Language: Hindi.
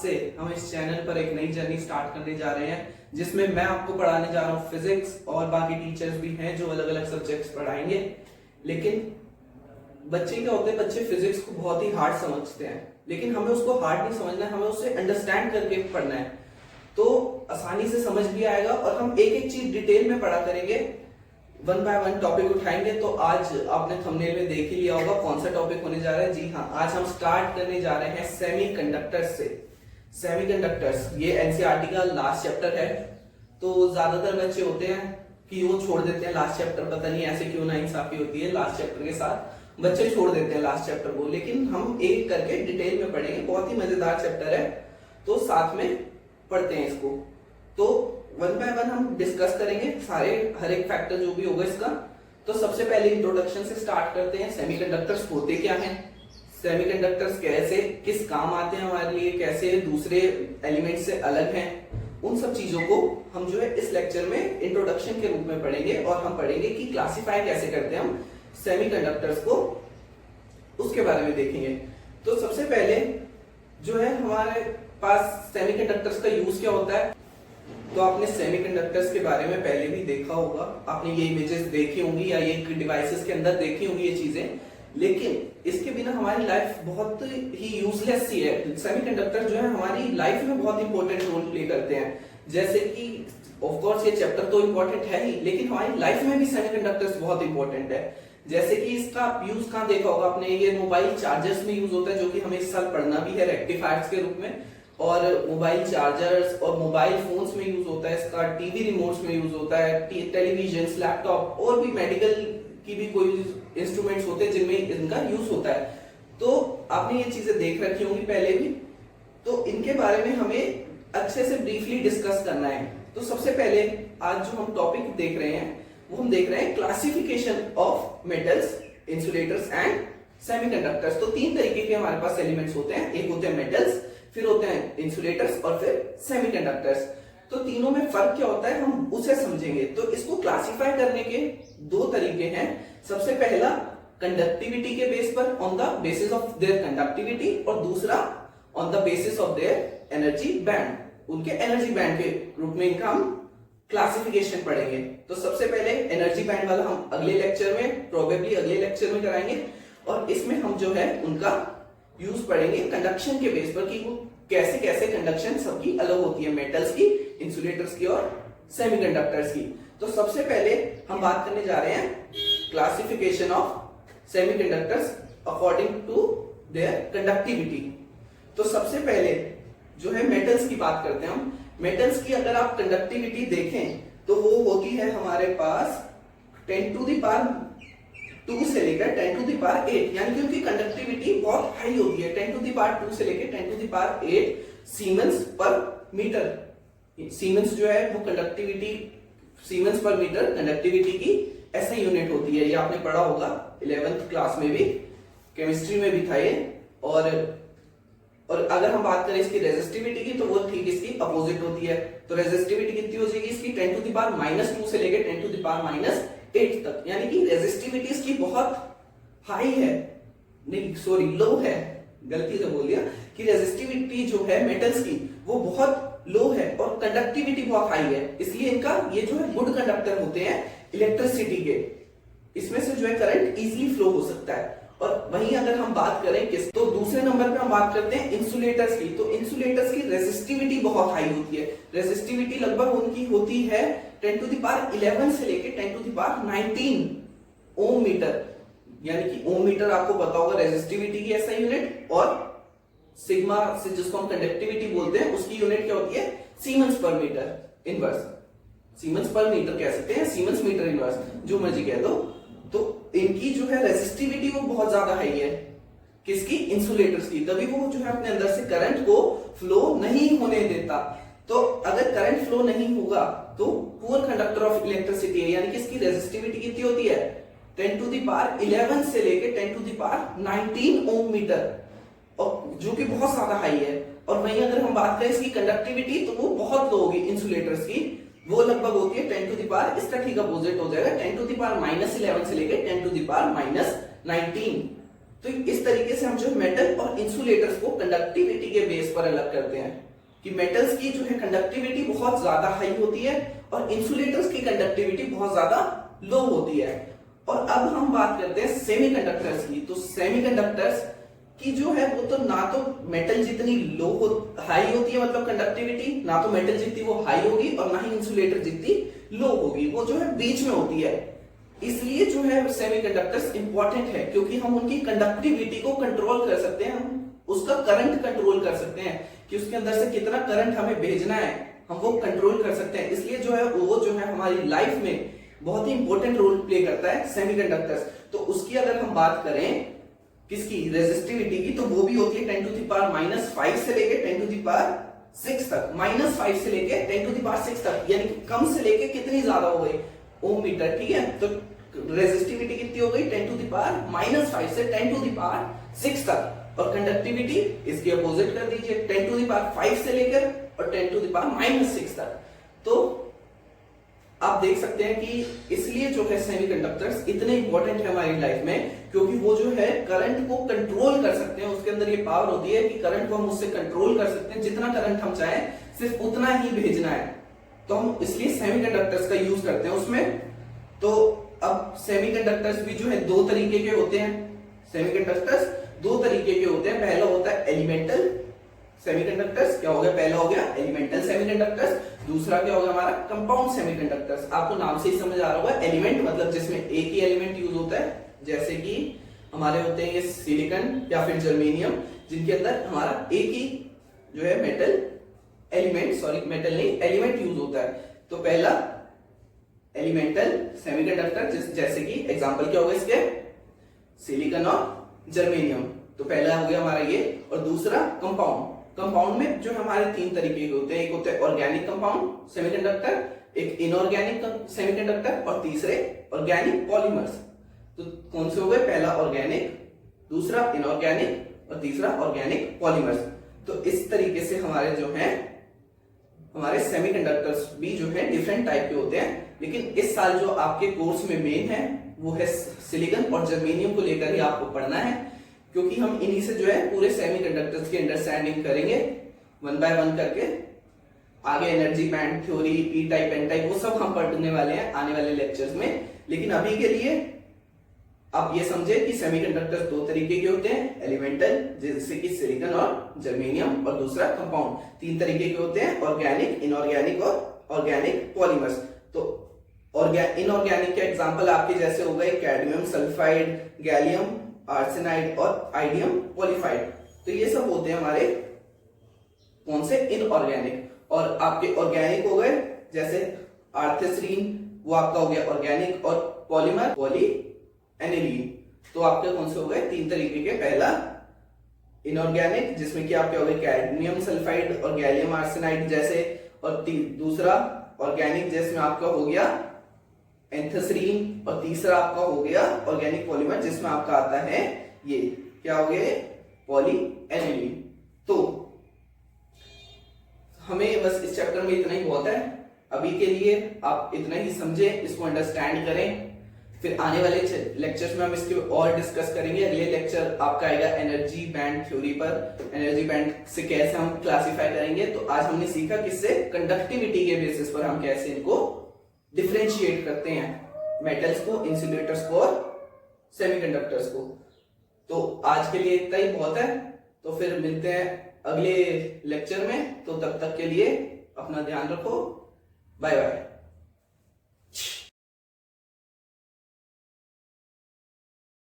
से हम इस चैनल पर एक नई जर्नी स्टार्ट करने जा रहे हैं, जिसमें मैं आपको पढ़ाने जा रहा हूँ फिजिक्स, और बाकी टीचर्स भी हैं जो अलग अलग सब्जेक्ट्स पढ़ाएंगे। लेकिन बच्चे क्या होते हैं, बच्चे फिजिक्स को बहुत ही हार्ड समझते हैं, लेकिन हमें उसको हार्ड नहीं समझना है, हमें उसे अंडरस्टैंड करके पढ़ना है, तो आसानी से समझ भी आएगा। और हम एक एक चीज डिटेल में पढ़ा करेंगे, वन बाय वन टॉपिक उठाएंगे। तो आज आपने थंबनेल में देख ही लिया होगा कौन सा टॉपिक होने जा रहा है। जी हाँ, आज हम स्टार्ट करने जा रहे हैं सेमीकंडक्टर्स से। सेमीकंडक्टर्स ये एनसीईआरटी का लास्ट चैप्टर है। तो ज्यादातर बच्चे होते हैं कि वो छोड़ देते हैं लास्ट चैप्टर, पता नहीं ऐसे क्यों नाइंसाफी होती है, लास्ट चैप्टर के साथ बच्चे छोड़ देते हैं लास्ट चैप्टर को। लेकिन हम एक करके डिटेल में पढ़ेंगे, बहुत ही मजेदार चैप्टर है, तो साथ में पढ़ते हैं इसको। तो वन बाय वन हम डिस्कस करेंगे सारे, हर एक फैक्टर जो भी होगा इसका। तो सबसे पहले इंट्रोडक्शन से स्टार्ट करते हैं। सेमीकंडक्टर्स होते क्या हैं, सेमीकंडक्टर्स कैसे किस काम आते हैं हमारे लिए, कैसे दूसरे एलिमेंट से अलग हैं, उन सब चीजों को हम जो है इस लेक्चर में इंट्रोडक्शन के रूप में पढ़ेंगे। और हम पढ़ेंगे कि क्लासिफाई कैसे करते हैं हम सेमीकंडक्टर्स को, उसके बारे में देखेंगे। तो सबसे पहले जो है हमारे पास सेमीकंडक्टर्स का यूज क्या होता है। तो आपने सेमीकंडक्टर्स के बारे में पहले भी देखा होगा, आपने ये इमेजेस देखी होंगी या ये डिवाइसेस के अंदर देखी होंगी ये चीजें, लेकिन इसके बिना हमारी लाइफ बहुत ही यूजलेस सी है। सेमीकंडक्टर जो है हमारी लाइफ में बहुत इंपॉर्टेंट रोल प्ले करते हैं। जैसे कि ऑफ कोर्स ये चैप्टर तो इंपॉर्टेंट है ही, लेकिन हमारी लाइफ में भी सेमीकंडक्टर्स बहुत इंपॉर्टेंट है। जैसे कि इसका यूज कहाँ देखा होगा आपने, ये मोबाइल चार्जर्स में यूज होता है, जो कि हमें इस साल पढ़ना भी है रेक्टिफायर्स के रूप में। और मोबाइल चार्जर्स और मोबाइल फोन्स में यूज होता है इसका, टीवी रिमोट्स में यूज होता है, टेलीविजन, लैपटॉप और भी मेडिकल की भी कोई इंस्ट्रूमेंट्स होते हैं जिनमें इनका यूज होता है। तो आपने ये चीजें देख रखी होंगी पहले भी, तो इनके बारे में हमें अच्छे से ब्रीफली डिस्कस करना है। तो सबसे पहले आज जो हम टॉपिक देख रहे हैं वो हम देख रहे हैं classification of metals, insulators and semiconductors. तो तीन तरीके के हमारे पास एलिमेंट्स होते हैं, एक होते हैं मेटल्स, फिर होते हैं इंसुलेटर्स और फिर सेमीकंडक्टर्स। तो तीनों में फर्क क्या होता है हम उसे समझेंगे। तो इसको क्लासिफाई करने के दो तरीके हैं। सबसे पहला कंडक्टिविटी के बेस पर, on the basis of their conductivity, और दूसरा on the basis of their energy band, उनके एनर्जी बैंड के रूप में इनका हम क्लासिफिकेशन पढ़ेंगे। तो सबसे पहले एनर्जी बैंड वाला हम अगले लेक्चर में, प्रोबेबली अगले लेक्चर में कराएंगे, और इसमें हम जो है उनका यूज पढ़ेंगे कंडक्शन के बेस पर कि वो कैसे कैसे कंडक्शन सबकी अलग होती है, मेटल्स की, इंसुलेटर्स की और सेमीकंडक्टर्स की। तो सबसे पहले हम बात करने जा रहे हैं classification of semiconductors according to their conductivity. तो सबसे पहले जो है मेटल्स की बात करते हैं हम। मेटल्स की अगर आप कंडक्टिविटी देखें तो वो होती है हमारे पास 10 टू द पावर 2 से लेकर 10 टू द पावर 8, यानी कि उनकी कंडक्टिविटी बहुत हाई होती है। 10 टू द पावर 2 से लेकर 10 टू द पावर 8 सीमेंस पर मीटर। सीमेंस जो है वो कंडक्टिविटी, सीमेंस पर मीटर कंडक्टिविटी की ऐसा यूनिट होती है। ये आपने पढ़ा होगा 11th क्लास में भी, केमिस्ट्री में भी था ये। और अगर हम बात करें इसकी रेजिस्टिविटी की, तो वो ठीक इसकी अपोजिट होती है। तो रेजिस्टिविटी कितनी हो जाएगी इसकी, 10 टू द पावर -2 से लेकर 10 टू द पावर -8 तक, यानी कि रेजिस्टिविटी इसकी बहुत हाई है, नहीं सॉरी लो है, गलती से बोल दिया कि रेजिस्टिविटी जो है मेटल्स की वो बहुत लो है और कंडक्टिविटी बहुत हाई है। इसलिए इनका ये जो है गुड कंडक्टर होते हैं इलेक्ट्रिसिटी के, इसमें से जो है करंट इजीली फ्लो हो सकता है। और वहीं अगर हम बात करें किस, तो दूसरे नंबर पे हम बात करते हैं इंसुलेटर्स की। तो इंसुलेटर्स की रेजिस्टिविटी बहुत हाई होती है। रेजिस्टिविटी लगभग उनकी होती है 10 टू द पावर 11 से लेके 10 to the power 19 ohm meter, यानी कि ओम मीटर आपको पता होगा रेजिस्टिविटी की ऐसा यूनिट, और सिग्मा से जिसको हम कंडक्टिविटी बोलते हैं उसकी यूनिट क्या होती है, सीमेंस पर मीटर इनवर्स, सीमेंस पर मीटर कह सकते हैं, सीमेंस मीटर इनवर्स, जो मर्जी कह दो। तो इनकी जो है रेजिस्टिविटी वो बहुत ज्यादा हाई है, किसकी, इंसुलेटर्स की, तभी वो जो है अपने अंदर से करंट को फ्लो नहीं होने देता। तो अगर करंट फ्लो नहीं होगा तो पुअर कंडक्टर ऑफ इलेक्ट्रिसिटी है, यानी कि इसकी रेजिस्टिविटी कितनी होती है 10 टू द पावर 11 से लेके 10 to the power 19 ohm meter, और जो कि बहुत ज्यादा हाई है। और वहीं अगर हम बात करें इसकी कंडक्टिविटी तो वो बहुत लो होगी इंसुलेटर्स की, वो लगभग होती है 10 टू द पावर, इसका ठीक अपोजिट हो जाएगा 10 टू द पावर -11 से लेकर 10 टू द पावर -19 तो इस तरीके से हम जो मेटल और इंसुलेटर्स को कंडक्टिविटी के बेस पर अलग करते हैं कि मेटल्स की जो है कंडक्टिविटी बहुत ज्यादा हाई होती है और इंसुलेटर्स की कंडक्टिविटी बहुत ज्यादा लो होती है। और अब हम बात करते हैं सेमीकंडक्टर्स की। तो सेमीकंडक्टर्स की जो है वो तो ना तो मेटल जितनी हाई होती है मतलब कंडक्टिविटी, ना तो मेटल जितनी वो हाई होगी और ना ही इंसुलेटर जितनी लो होगी, वो जो है बीच में होती है। इसलिए जो है सेमीकंडक्टर्स इंपॉर्टेंट है क्योंकि हम उनकी कंडक्टिविटी को कंट्रोल कर सकते हैं, हम उसका करंट कंट्रोल कर सकते हैं कि उसके अंदर से कितना करंट हमें भेजना है, हम वो कंट्रोल कर सकते हैं। इसलिए जो है वो जो है हमारी लाइफ में बहुत ही इंपॉर्टेंट रोल प्ले करता है सेमीकंडक्टर्स। तो उसकी अगर हम बात करें किसकी, रेजिस्टिविटी की, तो वो भी होती है 10⁻⁻5 से लेके 10⁻6 तक, -5 से लेके 10⁻6 तक, यानी कम से लेके कितनी ज्यादा हो गई, ओम मीटर, ठीक है। तो रेजिस्टिविटी कितनी हो गई, 10⁻⁻5 से 10⁻6 तक। और कंडक्टिविटी इसके अपोजिट कर दीजिए, 10⁻5 से लेकर और 10⁻6 तक। तो आप देख सकते हैं कि इसलिए जो है सेमीकंडक्टर्स इतने इंपॉर्टेंट है हमारी लाइफ में क्योंकि वो जो है करंट को कंट्रोल कर सकते हैं। उसके अंदर ये पावर होती है कि करंट को हम उससे कंट्रोल कर सकते हैं, जितना करंट हम चाहें सिर्फ उतना ही भेजना है। तो हम इसलिए सेमीकंडक्टर्स का यूज करते हैं उसमें। तो अब सेमीकंडक्टर्स भी जो है दो तरीके के होते हैं। सेमीकंडक्टर्स दो तरीके के होते हैं। पहला होता है एलिमेंटल सेमीकंडक्टर्स, क्या हो गया, पहला हो गया एलिमेंटल सेमीकंडक्टर्स, दूसरा क्या होगा हमारा कंपाउंड सेमीकंडक्टर्स। आपको नाम से ही समझ आ रहा होगा, एलिमेंट मतलब जिसमें एक ही एलिमेंट यूज होता है, जैसे कि हमारे होते हैं ये सिलिकॉन या फिर जर्मेनियम, जिनके अंदर हमारा एक ही जो है मेटल एलिमेंट, सॉरी मेटल नहीं एलिमेंट यूज होता है। तो पहला एलिमेंटल सेमीकंडक्टर जैसे कि एग्जांपल क्या होगा इसके, सिलिकॉन और जर्मेनियम। तो पहला हो गया हमारा ये, और दूसरा कंपाउंड। कंपाउंड में जो हमारे तीन तरीके के होते हैं, एक होता है ऑर्गेनिक कंपाउंड सेमीकंडक्टर, एक इनऑर्गेनिक सेमीकंडक्टर और तीसरे ऑर्गेनिक पॉलीमर्स। तो कौन से हो गए, पहला ऑर्गेनिक, दूसरा इनऑर्गेनिक और तीसरा ऑर्गेनिक पॉलीमर्स। तो इस तरीके से हमारे जो हैं हमारे सेमीकंडक्टर्स भी जो है डिफरेंट टाइप के होते हैं। लेकिन इस साल जो आपके कोर्स में मेन है वो है सिलिकॉन और जर्मेनियम को लेकर ही आपको पढ़ना है, क्योंकि हम इन्हीं से जो है पूरे सेमीकंडक्टर्स की अंडरस्टैंडिंग करेंगे वन बाय वन करके। आगे energy band theory, P type, N type, वो सब हम पढ़ने वाले हैं आने वाले लेक्चर्स में। लेकिन अभी के लिए आप ये समझे कि सेमीकंडक्टर्स दो तरीके के होते हैं, एलिमेंटल जैसे कि सिलिकॉन और जर्मेनियम, और दूसरा कंपाउंड। तीन तरीके के होते हैं, ऑर्गेनिक, इनऑर्गेनिक और ऑर्गेनिक पॉलीमर्स। तो इनऑर्गेनिक के एग्जांपल आपके जैसे हो गए कैडमियम सल्फाइड, गैलियम आर्सेनाइड और आइडियम पॉलीफाइड। तो ये सब होते हैं हमारे कौन से, इनऑर्गेनिक। और आपके ऑर्गेनिक हो गए जैसे आर्थेसरीन, वो आपका हो गया ऑर्गेनिक, और पॉलीमर पॉली एनिलीन। तो आपके कौन से हो गए, तीन तरीके के। पहला इनऑर्गेनिक जिसमें कि आपके हो गए कैडमियम सल्फाइड और गैलियम आर्सेनाइड जैसे, और दूसरा ऑर्गेनिक जिसमें आपका हो गया एंथोसरीन, और तीसरा आपका हो गया ऑर्गेनिक पॉलीमर जिसमें आपका आता है ये क्या हो गया, पॉली एनिलीन। तो हमें बस इस चैप्टर में इतना ही बहुत है अभी के लिए। आप इतना ही समझे, इसको अंडरस्टैंड करें, फिर आने वाले लेक्चर्स में हम इसके और डिस्कस करेंगे। अगले लेक्चर आपका आएगा एनर्जी बैंड थ्योरी पर, एनर्जी बैंड से कैसे हम क्लासिफाई करेंगे। तो आज हमने सीखा किससे, कंडक्टिविटी के बेसिस पर हम कैसे इनको डिफरेंशिएट करते हैं, मेटल्स को, इंसुलेटर्स को और सेमीकंडक्टर्स को। तो आज के लिए इतना ही बहुत है। तो फिर मिलते हैं अगले लेक्चर में। तो तब तक के लिए अपना ध्यान रखो, बाय बाय।